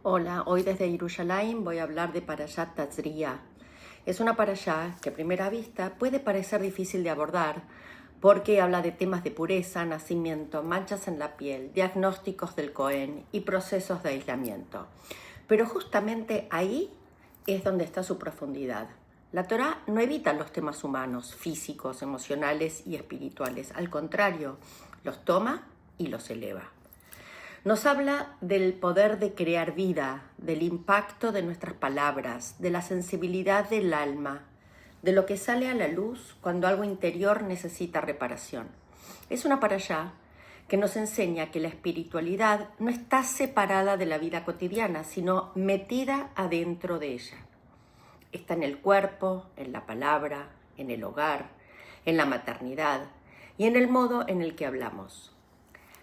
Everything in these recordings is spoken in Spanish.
Hola, hoy desde Jerusalén voy a hablar de Parashat Tazria. Es una parashá que a primera vista puede parecer difícil de abordar porque habla de temas de pureza, nacimiento, manchas en la piel, diagnósticos del Cohen y procesos de aislamiento. Pero justamente ahí es donde está su profundidad. La Torá no evita los temas humanos, físicos, emocionales y espirituales. Al contrario, los toma y los eleva. Nos habla del poder de crear vida, del impacto de nuestras palabras, de la sensibilidad del alma, de lo que sale a la luz cuando algo interior necesita reparación. Es una parashá que nos enseña que la espiritualidad no está separada de la vida cotidiana, sino metida adentro de ella. Está en el cuerpo, en la palabra, en el hogar, en la maternidad y en el modo en el que hablamos.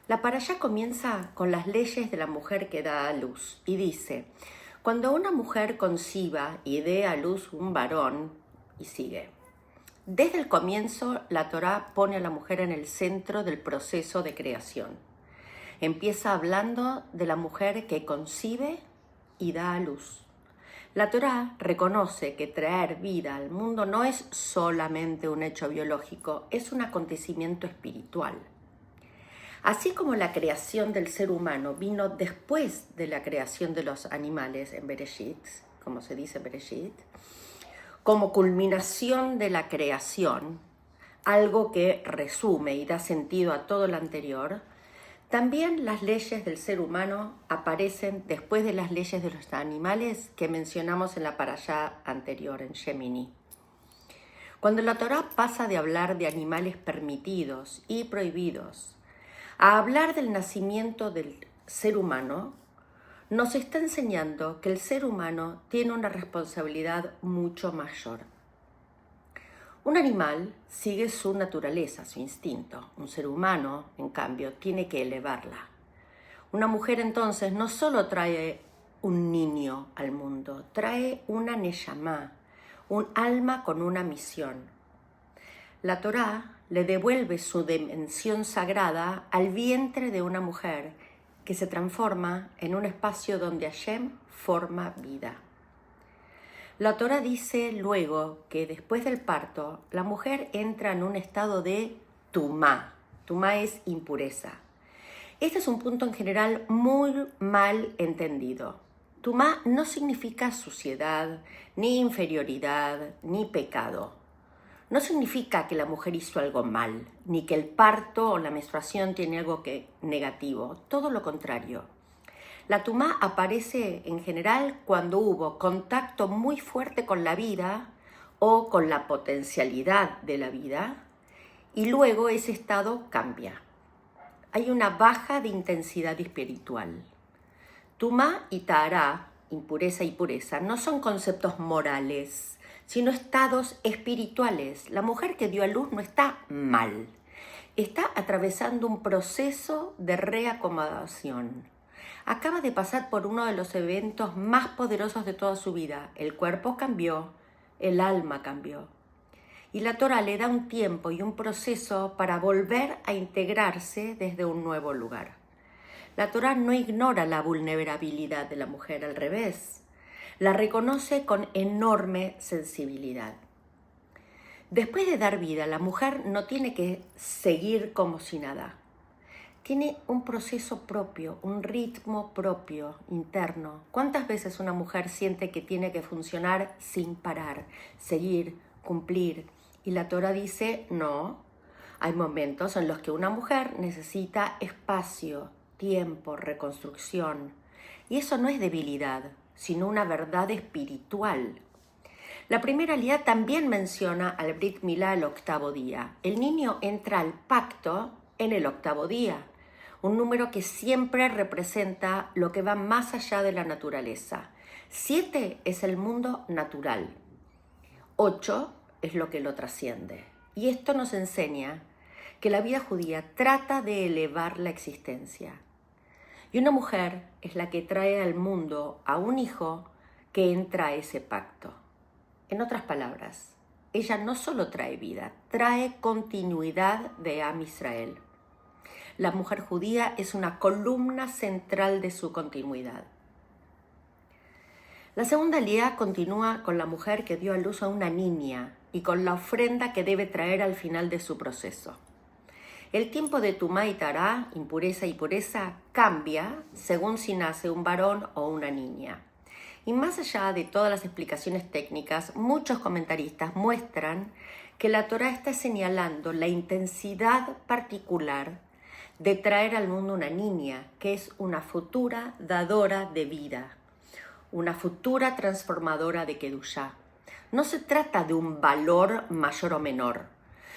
La parashá comienza con las leyes de la mujer que da a luz y dice: cuando una mujer conciba y dé a luz un varón, y sigue. Desde el comienzo, la Torá pone a la mujer en el centro del proceso de creación. Empieza hablando de la mujer que concibe y da a luz. La Torá reconoce que traer vida al mundo no es solamente un hecho biológico, es un acontecimiento espiritual. Así como la creación del ser humano vino después de la creación de los animales en Bereshit, como se dice Bereshit, como culminación de la creación, algo que resume y da sentido a todo lo anterior, también las leyes del ser humano aparecen después de las leyes de los animales que mencionamos en la parashá anterior, en Shemini. Cuando la Torá pasa de hablar de animales permitidos y prohibidos a hablar del nacimiento del ser humano, nos está enseñando que el ser humano tiene una responsabilidad mucho mayor. Un animal sigue su naturaleza, su instinto. Un ser humano, en cambio, tiene que elevarla. Una mujer entonces no solo trae un niño al mundo, trae una neyamá, un alma con una misión. La Torá le devuelve su dimensión sagrada al vientre de una mujer que se transforma en un espacio donde Hashem forma vida. La Torá dice luego que después del parto, la mujer entra en un estado de tumá. Tumá es impureza. Este es un punto en general muy mal entendido. Tumá no significa suciedad, ni inferioridad, ni pecado. No significa que la mujer hizo algo mal, ni que el parto o la menstruación tiene algo negativo, todo lo contrario. La tumá aparece en general cuando hubo contacto muy fuerte con la vida o con la potencialidad de la vida, y luego ese estado cambia. Hay una baja de intensidad espiritual. Tumá y Tahará, impureza y pureza, no son conceptos morales, sino estados espirituales. La mujer que dio a luz no está mal, está atravesando un proceso de reacomodación. Acaba de pasar por uno de los eventos más poderosos de toda su vida. El cuerpo cambió, el alma cambió. Y la Torá le da un tiempo y un proceso para volver a integrarse desde un nuevo lugar. La Torá no ignora la vulnerabilidad de la mujer, al revés. La reconoce con enorme sensibilidad. Después de dar vida, la mujer no tiene que seguir como si nada. Tiene un proceso propio, un ritmo propio, interno. ¿Cuántas veces una mujer siente que tiene que funcionar sin parar, seguir, cumplir? Y la Torá dice, no. Hay momentos en los que una mujer necesita espacio, tiempo, reconstrucción. Y eso no es debilidad, sino una verdad espiritual. La primera aliyá también menciona al Brit Milá el octavo día. El niño entra al pacto en el octavo día, un número que siempre representa lo que va más allá de la naturaleza. 7 es el mundo natural, 8 es lo que lo trasciende. Y esto nos enseña que la vida judía trata de elevar la existencia. Y una mujer es la que trae al mundo a un hijo que entra a ese pacto. En otras palabras, ella no solo trae vida, trae continuidad de Am Israel. La mujer judía es una columna central de su continuidad. La segunda aliyá continúa con la mujer que dio a luz a una niña y con la ofrenda que debe traer al final de su proceso. El tiempo de Tumá y Tará, impureza y pureza, cambia según si nace un varón o una niña. Y más allá de todas las explicaciones técnicas, muchos comentaristas muestran que la Torá está señalando la intensidad particular de traer al mundo una niña, que es una futura dadora de vida, una futura transformadora de Kedushá. No se trata de un valor mayor o menor,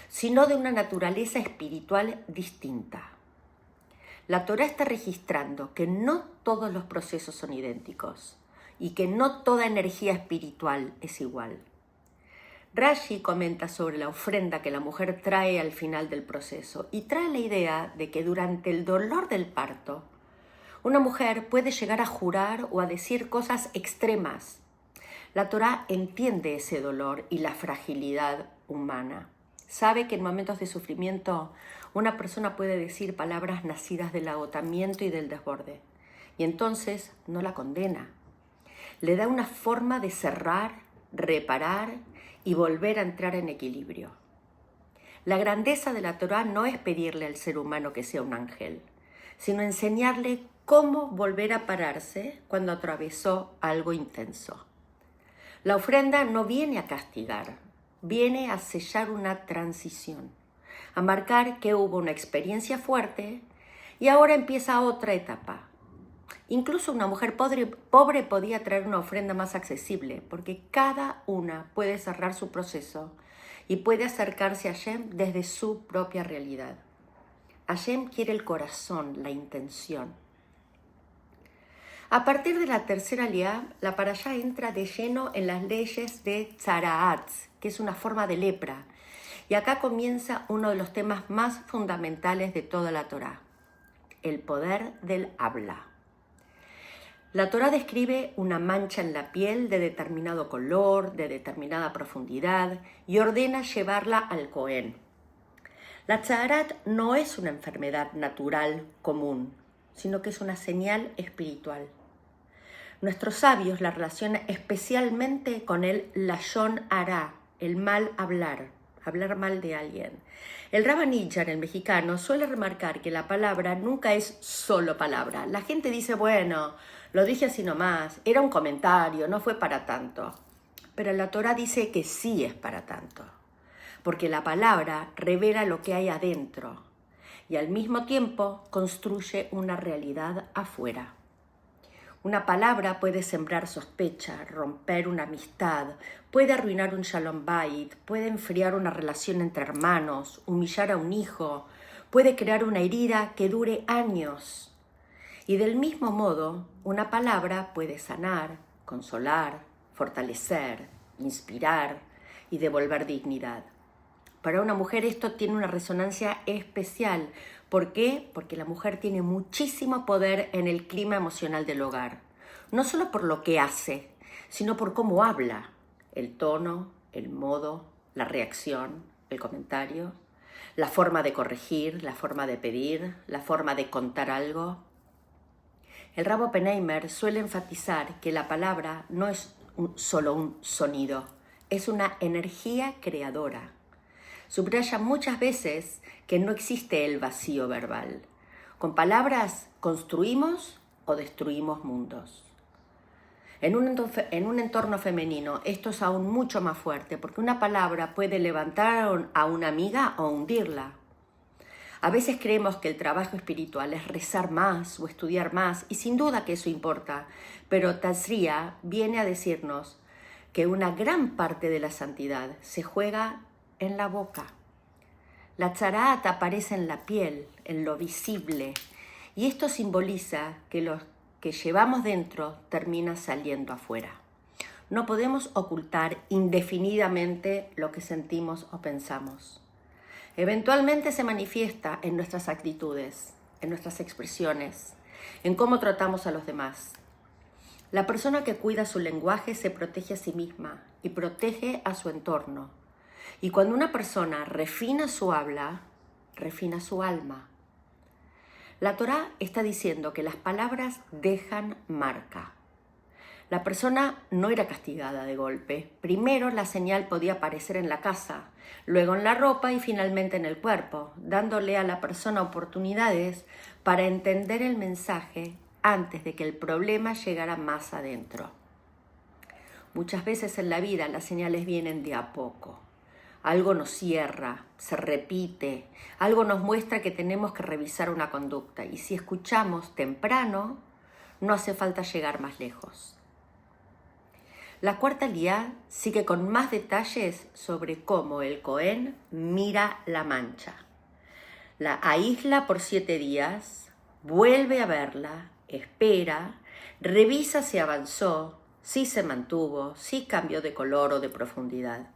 sino de una naturaleza espiritual distinta. La Torá está registrando que no todos los procesos son idénticos y que no toda energía espiritual es igual. Rashi comenta sobre la ofrenda que la mujer trae al final del proceso y trae la idea de que durante el dolor del parto, una mujer puede llegar a jurar o a decir cosas extremas. La Torá entiende ese dolor y la fragilidad humana. Sabe que en momentos de sufrimiento una persona puede decir palabras nacidas del agotamiento y del desborde. Y entonces no la condena. Le da una forma de cerrar, reparar y volver a entrar en equilibrio. La grandeza de la Torá no es pedirle al ser humano que sea un ángel, sino enseñarle cómo volver a pararse cuando atravesó algo intenso. La ofrenda no viene a castigar, viene a sellar una transición, a marcar que hubo una experiencia fuerte y ahora empieza otra etapa. Incluso una mujer pobre podía traer una ofrenda más accesible, porque cada una puede cerrar su proceso y puede acercarse a Hashem desde su propia realidad. Hashem quiere el corazón, la intención. A partir de la tercera aliyá, la parashá entra de lleno en las leyes de Tzaraat, que es una forma de lepra. Y acá comienza uno de los temas más fundamentales de toda la Torá, el poder del habla. La Torá describe una mancha en la piel de determinado color, de determinada profundidad, y ordena llevarla al Cohen. La Tzaraat no es una enfermedad natural común, sino que es una señal espiritual. Nuestros sabios la relacionan especialmente con el lashon hara, el mal hablar mal de alguien. El Rabba Nijar, el mexicano, suele remarcar que la palabra nunca es solo palabra. La gente dice, bueno, lo dije así nomás, era un comentario, no fue para tanto. Pero la Torá dice que sí es para tanto, porque la palabra revela lo que hay adentro y al mismo tiempo construye una realidad afuera. Una palabra puede sembrar sospecha, romper una amistad, puede arruinar un shalom bayit, puede enfriar una relación entre hermanos, humillar a un hijo, puede crear una herida que dure años. Y del mismo modo, una palabra puede sanar, consolar, fortalecer, inspirar y devolver dignidad. Para una mujer esto tiene una resonancia especial. ¿Por qué? Porque la mujer tiene muchísimo poder en el clima emocional del hogar. No solo por lo que hace, sino por cómo habla. El tono, el modo, la reacción, el comentario, la forma de corregir, la forma de pedir, la forma de contar algo. El Rab Oppenheimer suele enfatizar que la palabra no es solo un sonido, es una energía creadora. Subraya muchas veces que no existe el vacío verbal. Con palabras construimos o destruimos mundos. En un entorno femenino esto es aún mucho más fuerte porque una palabra puede levantar a una amiga o hundirla. A veces creemos que el trabajo espiritual es rezar más o estudiar más y sin duda que eso importa, pero Tazria viene a decirnos que una gran parte de la santidad se juega en la boca. La Tzaraat aparece en la piel, en lo visible, y esto simboliza que lo que llevamos dentro termina saliendo afuera. No podemos ocultar indefinidamente lo que sentimos o pensamos. Eventualmente se manifiesta en nuestras actitudes, en nuestras expresiones, en cómo tratamos a los demás. La persona que cuida su lenguaje se protege a sí misma y protege a su entorno. Y cuando una persona refina su habla, refina su alma. La Torá está diciendo que las palabras dejan marca. La persona no era castigada de golpe. Primero la señal podía aparecer en la casa, luego en la ropa y finalmente en el cuerpo, dándole a la persona oportunidades para entender el mensaje antes de que el problema llegara más adentro. Muchas veces en la vida las señales vienen de a poco. Algo nos cierra, se repite, algo nos muestra que tenemos que revisar una conducta y si escuchamos temprano, no hace falta llegar más lejos. La cuarta liá sigue con más detalles sobre cómo el Cohen mira la mancha. La aísla por 7 días, vuelve a verla, espera, revisa si avanzó, si se mantuvo, si cambió de color o de profundidad.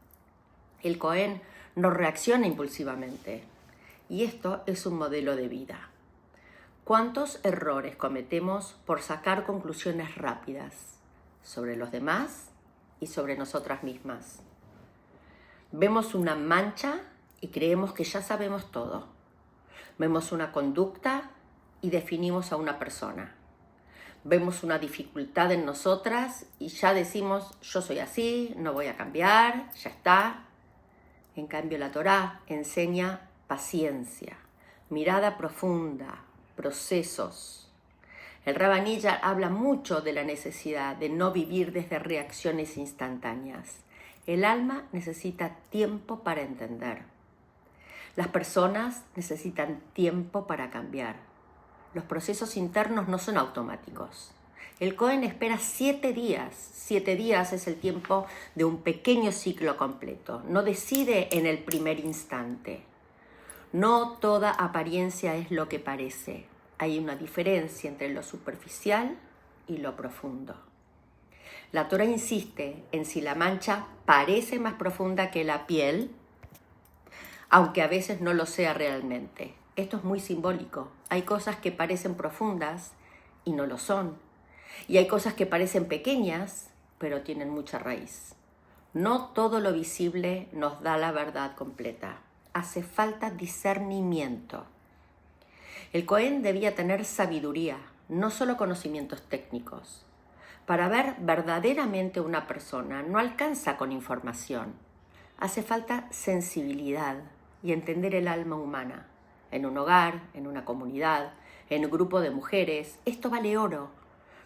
El Cohen no reacciona impulsivamente y esto es un modelo de vida. ¿Cuántos errores cometemos por sacar conclusiones rápidas sobre los demás y sobre nosotras mismas? Vemos una mancha y creemos que ya sabemos todo. Vemos una conducta y definimos a una persona. Vemos una dificultad en nosotras y ya decimos, yo soy así, no voy a cambiar, ya está. En cambio, la Torá enseña paciencia, mirada profunda, procesos. El Rabanilla habla mucho de la necesidad de no vivir desde reacciones instantáneas. El alma necesita tiempo para entender. Las personas necesitan tiempo para cambiar. Los procesos internos no son automáticos. El Cohen espera 7 días. 7 días es el tiempo de un pequeño ciclo completo. No decide en el primer instante. No toda apariencia es lo que parece. Hay una diferencia entre lo superficial y lo profundo. La Torá insiste en si la mancha parece más profunda que la piel, aunque a veces no lo sea realmente. Esto es muy simbólico. Hay cosas que parecen profundas y no lo son. Y hay cosas que parecen pequeñas, pero tienen mucha raíz. No todo lo visible nos da la verdad completa. Hace falta discernimiento. El Cohen debía tener sabiduría, no solo conocimientos técnicos. Para ver verdaderamente una persona no alcanza con información. Hace falta sensibilidad y entender el alma humana. En un hogar, en una comunidad, en un grupo de mujeres, esto vale oro.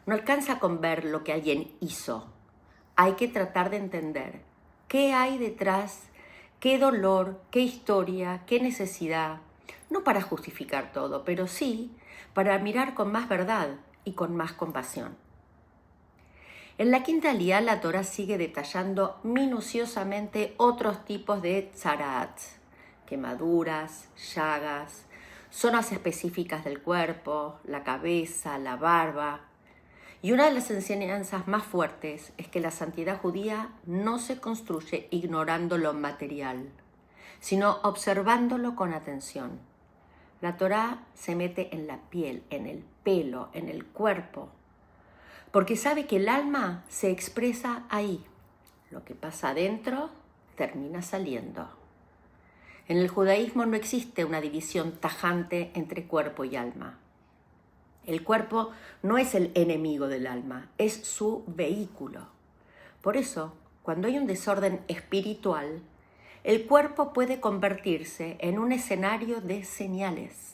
No alcanza con ver lo que alguien hizo. Hay que tratar de entender qué hay detrás, qué dolor, qué historia, qué necesidad. No para justificar todo, pero sí para mirar con más verdad y con más compasión. En la quinta liá, la Torá sigue detallando minuciosamente otros tipos de tzaraat, quemaduras, llagas, zonas específicas del cuerpo, la cabeza, la barba. Y una de las enseñanzas más fuertes es que la santidad judía no se construye ignorando lo material, sino observándolo con atención. La Torá se mete en la piel, en el pelo, en el cuerpo, porque sabe que el alma se expresa ahí. Lo que pasa adentro termina saliendo. En el judaísmo no existe una división tajante entre cuerpo y alma. El cuerpo no es el enemigo del alma, es su vehículo. Por eso, cuando hay un desorden espiritual, el cuerpo puede convertirse en un escenario de señales.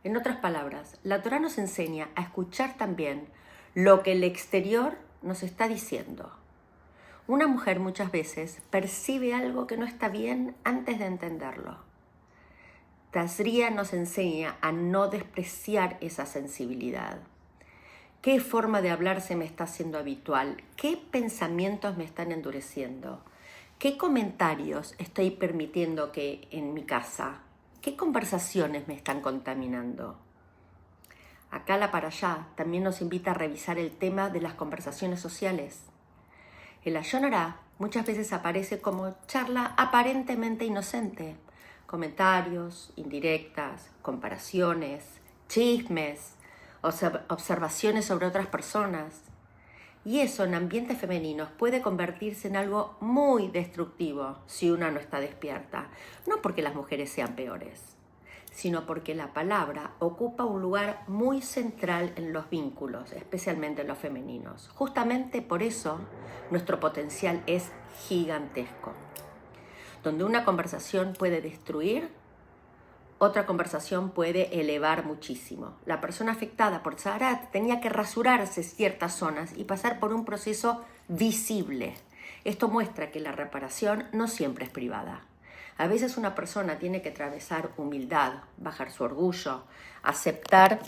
En otras palabras, la Torá nos enseña a escuchar también lo que el exterior nos está diciendo. Una mujer muchas veces percibe algo que no está bien antes de entenderlo. Tazria nos enseña a no despreciar esa sensibilidad. ¿Qué forma de hablar se me está haciendo habitual? ¿Qué pensamientos me están endureciendo? ¿Qué comentarios estoy permitiendo que en mi casa? ¿Qué conversaciones me están contaminando? Acá la Parashá también nos invita a revisar el tema de las conversaciones sociales. El Lashon Hará muchas veces aparece como charla aparentemente inocente. Comentarios, indirectas, comparaciones, chismes, observaciones sobre otras personas. Y eso en ambientes femeninos puede convertirse en algo muy destructivo si una no está despierta. No porque las mujeres sean peores, sino porque la palabra ocupa un lugar muy central en los vínculos, especialmente en los femeninos. Justamente por eso nuestro potencial es gigantesco. Donde una conversación puede destruir, otra conversación puede elevar muchísimo. La persona afectada por Tzaraat tenía que rasurarse ciertas zonas y pasar por un proceso visible. Esto muestra que la reparación no siempre es privada. A veces una persona tiene que atravesar humildad, bajar su orgullo, aceptar,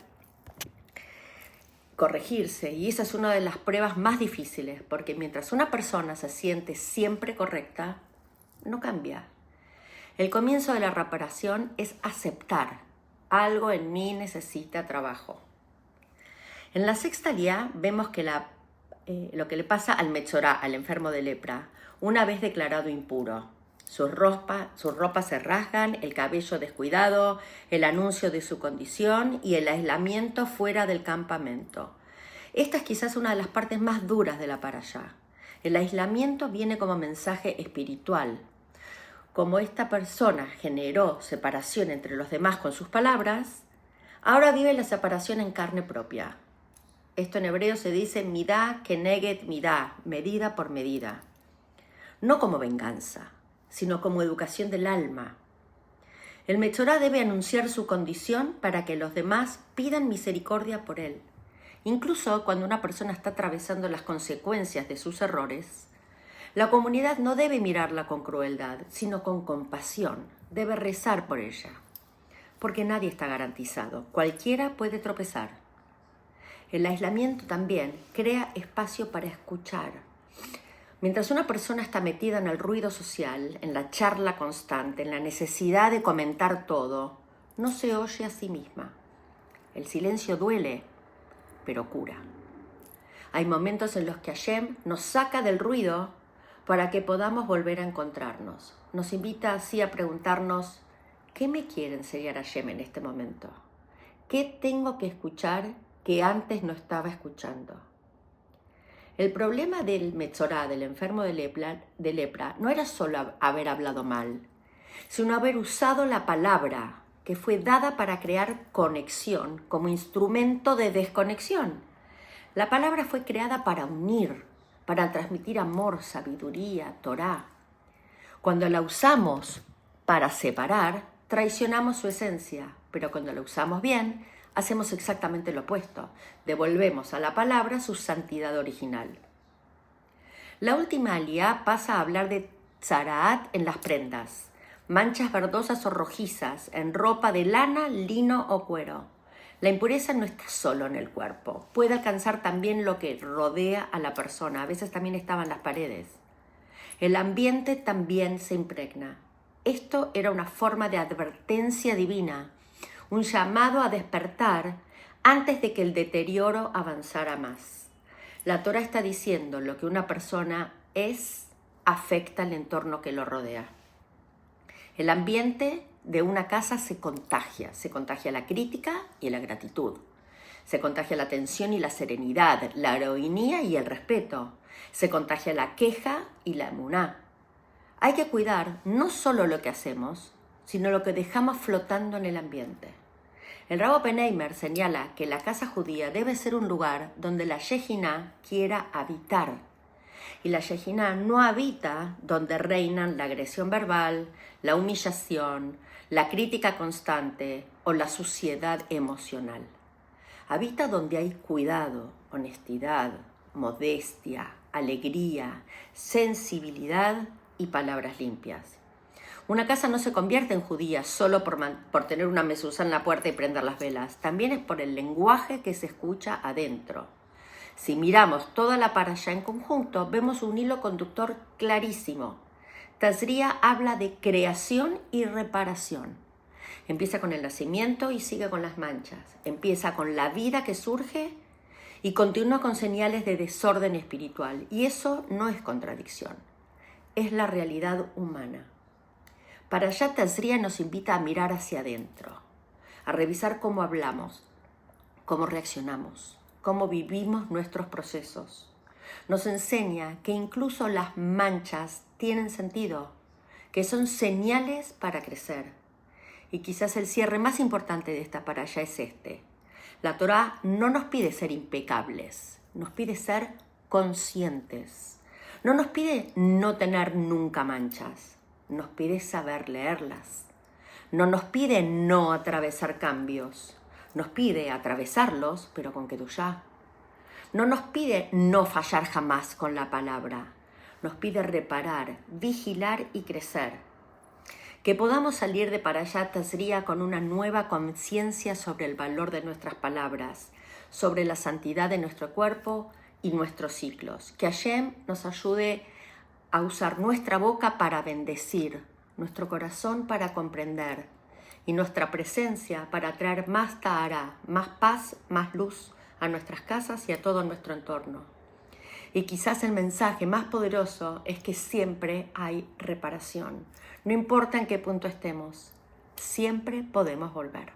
corregirse. Y esa es una de las pruebas más difíciles, porque mientras una persona se siente siempre correcta, no cambia. El comienzo de la reparación es aceptar. Algo en mí necesita trabajo. En la sexta aliyá vemos que lo que le pasa al Metzorá, al enfermo de lepra, una vez declarado impuro. Sus ropas se rasgan, el cabello descuidado, el anuncio de su condición y el aislamiento fuera del campamento. Esta es quizás una de las partes más duras de la parashá. El aislamiento viene como mensaje espiritual. Como esta persona generó separación entre los demás con sus palabras, ahora vive la separación en carne propia. Esto en hebreo se dice midá keneged midá, medida por medida. No como venganza, sino como educación del alma. El Metzorá debe anunciar su condición para que los demás pidan misericordia por él. Incluso cuando una persona está atravesando las consecuencias de sus errores, la comunidad no debe mirarla con crueldad, sino con compasión. Debe rezar por ella, porque nadie está garantizado. Cualquiera puede tropezar. El aislamiento también crea espacio para escuchar. Mientras una persona está metida en el ruido social, en la charla constante, en la necesidad de comentar todo, no se oye a sí misma. El silencio duele, pero cura. Hay momentos en los que Hashem nos saca del ruido para que podamos volver a encontrarnos. Nos invita así a preguntarnos, ¿qué me quiere enseñar Hashem en este momento? ¿Qué tengo que escuchar que antes no estaba escuchando? El problema del Metzorá, del enfermo de lepra, no era solo haber hablado mal, sino haber usado la palabra que fue dada para crear conexión como instrumento de desconexión. La palabra fue creada para unir, para transmitir amor, sabiduría, Torá. Cuando la usamos para separar, traicionamos su esencia, pero cuando la usamos bien, hacemos exactamente lo opuesto. Devolvemos a la palabra su santidad original. La última aliyá pasa a hablar de tzaraat en las prendas, manchas verdosas o rojizas en ropa de lana, lino o cuero. La impureza no está solo en el cuerpo, puede alcanzar también lo que rodea a la persona, a veces también estaba en las paredes. El ambiente también se impregna. Esto era una forma de advertencia divina, un llamado a despertar antes de que el deterioro avanzara más. La Torá está diciendo lo que una persona es, afecta al entorno que lo rodea. El ambiente de una casa se contagia la crítica y la gratitud, se contagia la tensión y la serenidad, la heroinía y el respeto, se contagia la queja y la emuná. Hay que cuidar no solo lo que hacemos, sino lo que dejamos flotando en el ambiente. El Rab Oppenheimer señala que la casa judía debe ser un lugar donde la Shejiná quiera habitar. Y la Shejiná no habita donde reinan la agresión verbal, la humillación, la crítica constante o la suciedad emocional. Habita donde hay cuidado, honestidad, modestia, alegría, sensibilidad y palabras limpias. Una casa no se convierte en judía solo por tener una mezuzá en la puerta y prender las velas. También es por el lenguaje que se escucha adentro. Si miramos toda la parashá en conjunto, vemos un hilo conductor clarísimo. Tazria habla de creación y reparación. Empieza con el nacimiento y sigue con las manchas. Empieza con la vida que surge y continúa con señales de desorden espiritual. Y eso no es contradicción, es la realidad humana. Parashat Tazria nos invita a mirar hacia adentro, a revisar cómo hablamos, cómo reaccionamos, cómo vivimos nuestros procesos. Nos enseña que incluso las manchas tienen sentido, que son señales para crecer. Y quizás el cierre más importante de esta parashá es este. La Torá no nos pide ser impecables, nos pide ser conscientes. No nos pide no tener nunca manchas, nos pide saber leerlas. No nos pide no atravesar cambios, nos pide atravesarlos, pero con Kedushá. No nos pide no fallar jamás con la palabra, nos pide reparar, vigilar y crecer. Que podamos salir de Parashat Tazria con una nueva conciencia sobre el valor de nuestras palabras, sobre la santidad de nuestro cuerpo y nuestros ciclos. Que Hashem nos ayude a usar nuestra boca para bendecir, nuestro corazón para comprender y nuestra presencia para traer más tahara, más paz, más luz a nuestras casas y a todo nuestro entorno. Y quizás el mensaje más poderoso es que siempre hay reparación. No importa en qué punto estemos, siempre podemos volver.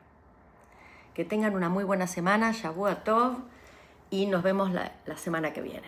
Que tengan una muy buena semana, Shavua Tov, y nos vemos la semana que viene.